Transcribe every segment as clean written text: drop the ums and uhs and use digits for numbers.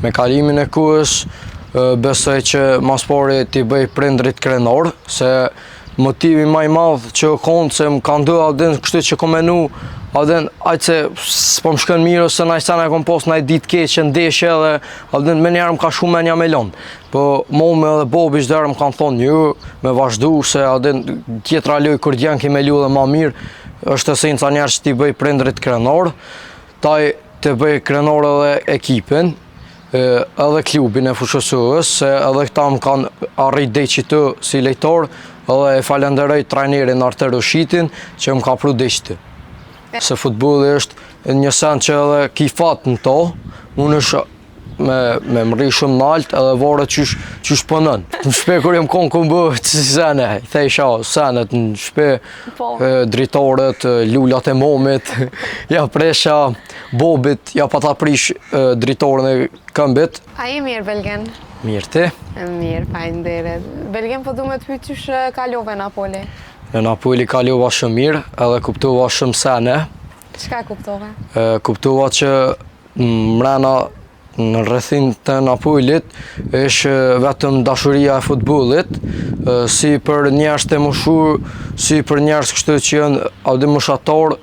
Me kalimin e kohës, besoj që mas pari t'i bëj prindrit krenor, se motivi më i madh që konë se më kanë dëë avden kështu që kom menu, avden aq se s'po më shkën mirë ose naj sen e kom pos naj ditë keqe ndeshje dhe avden me njerë më ka shumë menja me lon. Po momi edhe Bobi çderë më kanë thonë ju me vazhdu se avden tjetra loj kur djenë ki me lu dhe ma mirë, është esenca njerë që t'i bëj prindrit krenor, taj të bëj krenor edhe ekipin, edhe klubin e fushësues, se edhe këta më kanë arrit deqitë si lejtor, edhe e falenderoj trajnerin Arter Ushitin që më ka pru deqitë. Se futbolli është një sen që edhe ki fat në to, unë është me më rri shumë nalt edhe vore qysh pënën. Në shpe kur jem konë këmë bëhë që sene, thejsha senet në shpe, dritorët, lullat e momit, ja presha Bobit, ja pa ta prish dritorën e këmbit. A i mirë, Belgen? Mirë ti? Mirë, faleminderit. Belgen, po du me të pyet qysh kalove Napoli? Në Napoli kalova shumë mirë, edhe kuptova shumë sene. Çka kuptove? Kuptova që mrena në rrethin të Napolit është vetëm dashuria e futbollit, si për njerëz të moshur, si për njerëz kështu që janë avdi moshator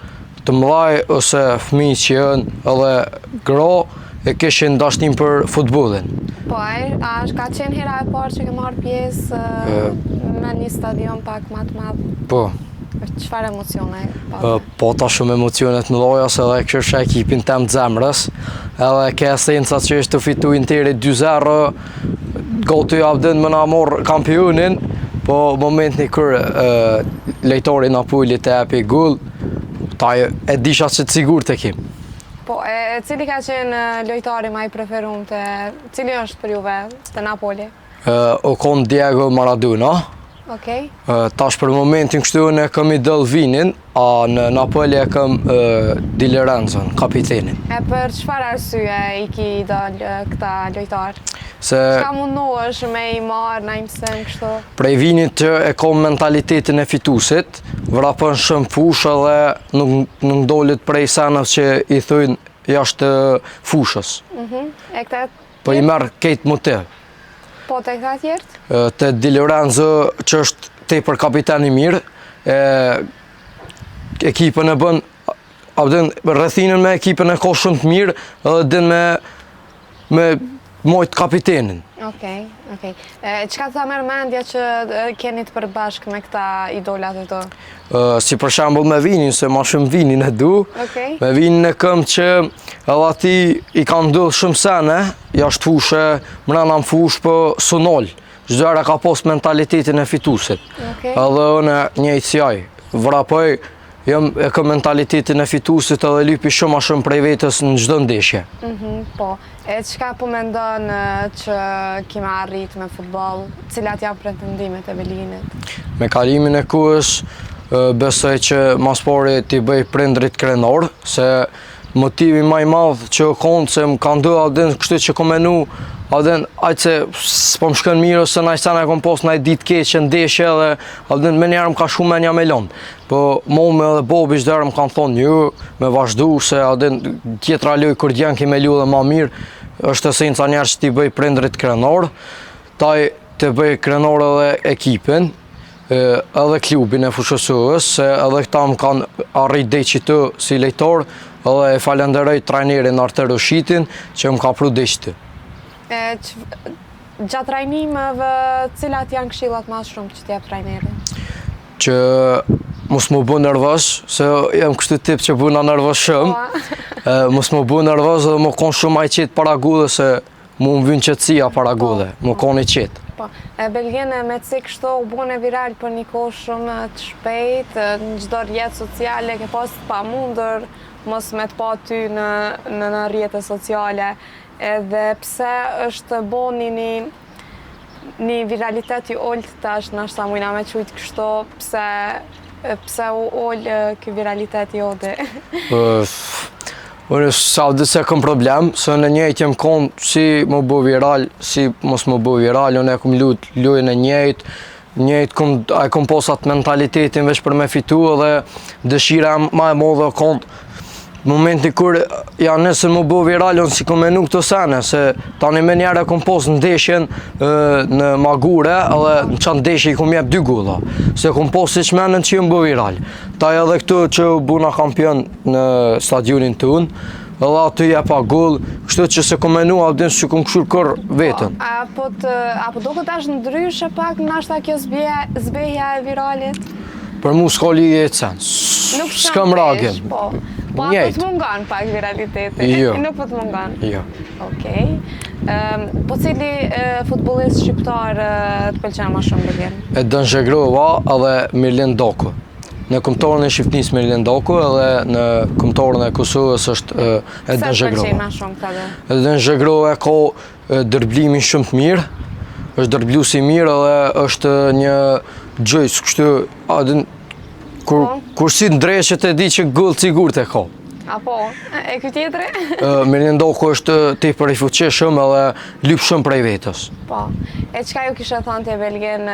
të mëdhaj ose fëmijë që janë edhe gra e kishin dashnim për futbollin. Po, a ka qenë hera e parë që ke marrë pjesë në një stadion pak më të madh? Po. Çfarë emocione? Po ta shumë emocionet në loja, se edhe kështë ekipin tem të zemrës, edhe ke esenca që është të fitu interi 2-0, goti avden më na morë kampionin, po momentin kër lejtori Napoli të epi gull, ta e disha që të sigur të kim. Po, cili ka qenë lojtari ma i preferum të, cili është për juve të Napoli? O konë Diego Maradona. Okej. Tash për momentin kështu ne kam i dëll Vinin, a në Napoli e kam Di Lorenzon, kapitenin. E për çfarë arsye i ki dëll këta lojtar? Çka mundohesh me i marrë në imësën kështu? Prej Vinit që e kam mentalitetin e fitusit, vrapën shumë fushë dhe nuk dolit prej senëve që i thujnë jashtë fushës. Po i merë ketë motiv. Po të këta tjertë? Të Di Lorenzo që është te për kapiteni mirë, ekipën e bën, rrethinën me ekipën e ka shumë të mirë edhe din me mojt kapitenin. Okej. Çka të merr mendja që keni të përbashkë me këta idolat e to? Si për shembull me Vinin, se ma shumë Vinin e du. Me Vinin e këm që edhe ati i kanë ndodhë shumë sene, jashtë fushë, mrena më fushë për sonol. Çdo ka pos mentalitetin e fitusit. Edhe unë njëjtë si aj. Vrapoj, jam e këm mentalitetin e fitusit edhe lypi shumë a shumë prej vetës në çdo ndeshje. Po, e çka po mendon që kime arrit me futboll, cilat janë pretendimet e Belinit? Me kalimin e kohës, besoj që mas pari t'i bëj prindrit krenor, se motivi më i madh që konë se më kanë dëë avden kështu që kom menu, avden aq se s'po më shkën mirë ose naj sen e kom pos naj ditë keqe ndeshje dhe avden me njerë më ka shumë menja me lon. Po momi edhe Bobi çderë më kanë thonë ju me vazhdu se avden tjetra loj kur djenë ki me lu dhe ma mirë, është esenca njerë që t'i bëj prindrit krenor, taj të bëj krenor edhe ekipin, edhe klubin e fushësues, se edhe këta më kanë arrit deqitë si lejtor, edhe e falenderoj trajnerin Arter Ushitin që më ka pru deqitë. Gjatë trajnimeve, cilat janë këshillat më shumë që t'jep trajnerin? Që mos më bu nervoz, se jam kështu tip që buna nervoz shumë, mos më bu nervoz dhe më konë shumë aj qetë para gullë, se mu më vynë qëtësia para gullë, më konë i qetë. Belgen, me cik kështu u bune viral për një kohë shumë të shpejt, në çdo rrjetë sociale, ke pas të pamundur mos me të pa ty në rrjetë sociale, edhe pse është boni një viralitet i ollë tash, nashta mujna me qujtë kështu, pse u ollë kë viralitet i ode? Unë sa dhe se këm problem, se në njëjtë jem konë si më bu viral, si mos më bu viral, unë e këm lujën e njëjtë, a këm posat mentalitetin veç për me fitu, edhe dëshira ma e modhe konë Momenti kur janë nëse më bo viral, unë si kom menu këto sene, se tani me njëre kom pos në ndeshjen në Magure, edhe në qanë ndeshje i kom jep 2 golla, se kom pos si qmenën që jëmë bo viral. Taj edhe këtu që buna kampion në stadionin të unë, edhe aty jepa goll, kështu që se kom menu adin që kom këshur kër vetën. Apo do këtë është ndryshe pak, nashta kjo zbehja e viralit? Për mu s'ka lije e cen, s'kam ragim. Po apo të mungan pak viraliteti? Jo. Nuk po të mungan? Jo. Okej. Po cili futbolist shqiptar të pëlqen më shumë Belgjen? Edën Zhegrova edhe Mirlin Doku. Në kombëtarën e Shqipërisë Mirlin Doku edhe në kombëtarën e Kosovës është Edën Zhegrova. Se pëlqen më shumë këta dhe? Edën Zhegrova ka dërblimin shumë të mirë, është dërblues i mirë edhe është një gjojs, kështu adin kur si ndreshet e di që goll sigurt e ka. Apo, e ky tjetri? Mirlin Doku është tepër i fuqishëm edhe lyp shumë prej vetës. Po. E çka ju kishe thënë te Belgjen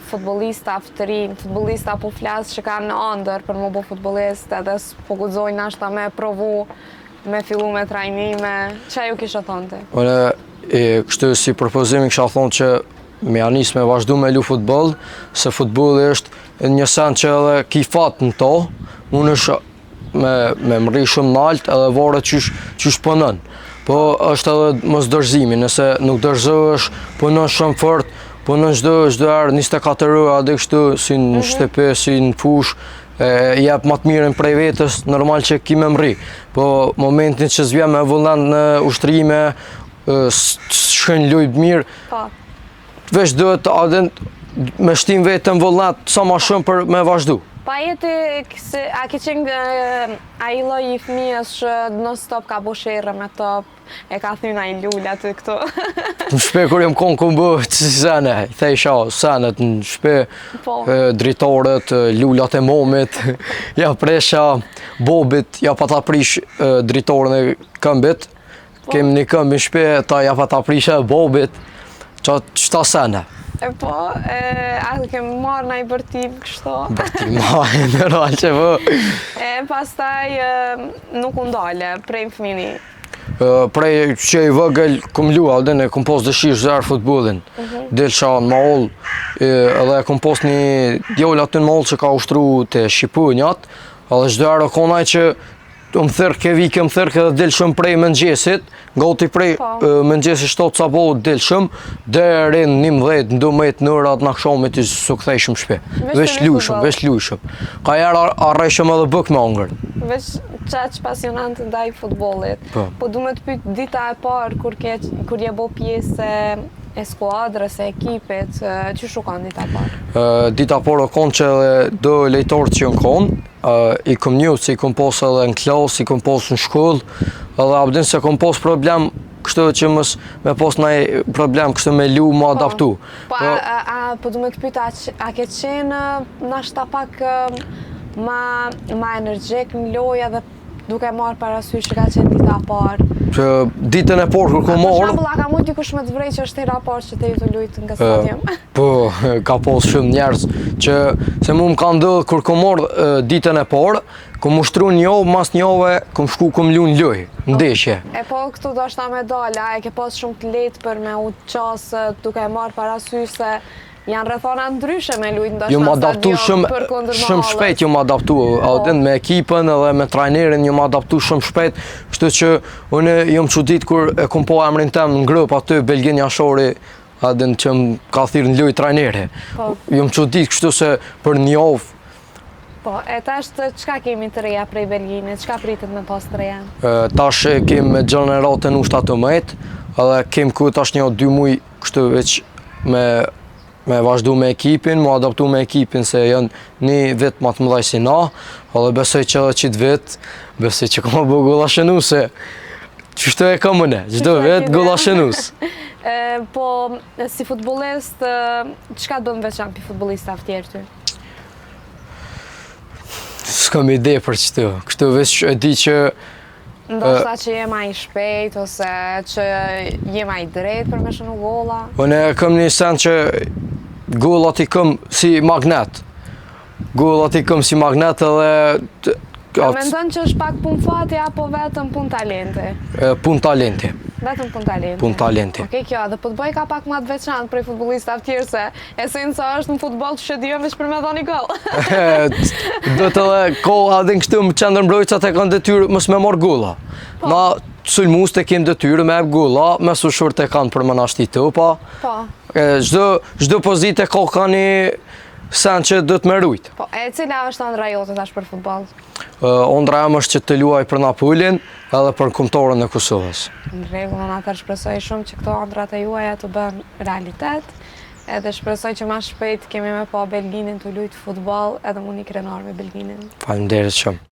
futbolista të rinj, futbolista po flas që kanë ëndër për më bë futbollist edhe po guxojnë nashta me provu, me fillu me trajnime, çka ju kishe thënë ti? Kështu si propozimi kisha thonë që me anis me vazhdu me lu futboll, se futbolli është një sen që edhe ki fat në to, unë është me mri shumë nalt edhe vore qysh punën. Po është edhe mos dorëzimi, nëse nuk dorëzohesh, punën shumë fort, punën çdo herë 24 orë adhe kështu si në shtëpi, si në fush, jep më të mirën prej vetës, normal që ki me mri. Po momentin që s'vjen me vullnet në ushtrime, shkën lujt mirë, veç duhet me shtim vetën vullnet sa ma shumë për me vazhdu. Pa jeti, a ke qenë ai lloj i fëmijës që non stop ka bo sherrë me top, e ka thënë ai lul aty këtu. Në shpe kur jem konë këmë bë që sene, thejsha senet në shpe, dritorët, lullat e momit, ja presha bobit, ja pa ta prish dritorën e këmbit, kem një këmb në shpe, ta ja pa ta prish e bobit, qëta sene. Po, a kemë marrë na i bërtim kështu? Bërtim, në rrallë që vë. Pastaj nuk u ndale prej fëmini? Prej që i vëgël kom lua, e kom pos dëshirë zërë futbolin. Delësha në Maoll, edhe kom pos një djoll aty në Maoll që ka ushtru të Shqipunjat, edhe çdo herë konaj që më thërke vike, më thërke dhe del shumë prej mëngjesit, gati prej mëngjesit 7 sapo del shumë, deri në 11-12 në ora të nakshomit i su kthej shumë shpe. Veç lujshëm. Ka jarë arrejshëm edhe bëk me angër. Veç qaq pasionant ndaj futbollit. Po du me të pyet dita e parë kur je bo pjesë e skuadrës, e ekipit, që shu kanë dita parë? Dita parë o konë që edhe do lejtorët që në konë, i kom njët se i kom pos edhe në klasë, i kom pos në shkollë, edhe abdin se kom pos problem kështu që mës me pos nëj problem kështu me lu më adaptu. Po du me të pyta, a ke qenë nashta pak ma energjik në loja dhe duke marrë parasysh që ka qenë dita parë? Që ditën e parë kur kom marrë... Për shambull, a ka mund dikush me të vrej që është tira parë që te ju të lujtë nga stadium? Po, ka pos shumë njerës që se mu më ka ndodhë kur kom marrë ditën e parë, kom ushtru një javë, mas një javë kom shku kom lu në lojë, në ndeshje. Po këtu do shta me dala, e ke pas shumë të letë për me u qasë duke marrë parasysh se janë rrethona ndryshe me lujtë ndoshta në stadion për kundër Mahallës. Shumë shpejt ju më adaptu, me ekipën edhe me trajnerin ju më adaptu shumë shpejt, kështu që unë jam çudit kur e kom po emrin tem në grup aty Belgjen Jashori, adin që më ka thirrë në lojë trajneri. Jam çudit kështu se për një javë. Po, e tash çka kemi të reja prej Belgjinit, çka pritet me pas të reja? Tash kemi gjeneratën U17, edhe kemi ku tash një 2 muaj kështu veç me vazhdu me ekipin, mu adaptu me ekipin se janë një vit më të mëdhaj si na, edhe besoj që edhe qitë vit, besoj që ka bë golla shënuse. Qështu e ka mëne, gjdo vit golla shënus. Po, si futbolist, qka do në veçan për futbolista tjerë ty? S'kam ide për qëtu, kështu veç e di që... Ndoshta që je ma i shpejt, ose që je ma i drejt për me shënu golla? Unë kam një sen që gollat i këm si magnet. Gollat i këm si magnet edhe Mendon që është pak punë fati apo vetëm punë talenti? Punë talenti. Vetëm punë talenti. Punë talenti. Okej, kjo, dhe po të bëj ka pak më të veçantë prej futbollistave tjerë se esenca është në futboll të shëdijon veç për me dhoni gol. Do të dhe koha dhe në kështu më qendër mbrojtësat e kanë detyrë mos me marrë golla. Na sulmus të kemë detyrë me golla, me sushur të kanë për më nashtitu, pa. Po. Çdo pozitë ka një sen që do të më rujt. Po, e cila është ëndra jote tash për futboll? Ëndra jam është që të luaj për Napolin edhe për kombëtarën e Kosovës. Në rregull, unë atëherë shpresoj shumë që këto ëndrat e juaja të bëhen realitet. Edhe shpresoj që më shpejt kemi me pa Belginin të luajtë futboll edhe mundi krenar me Belginin. Faleminderit shumë.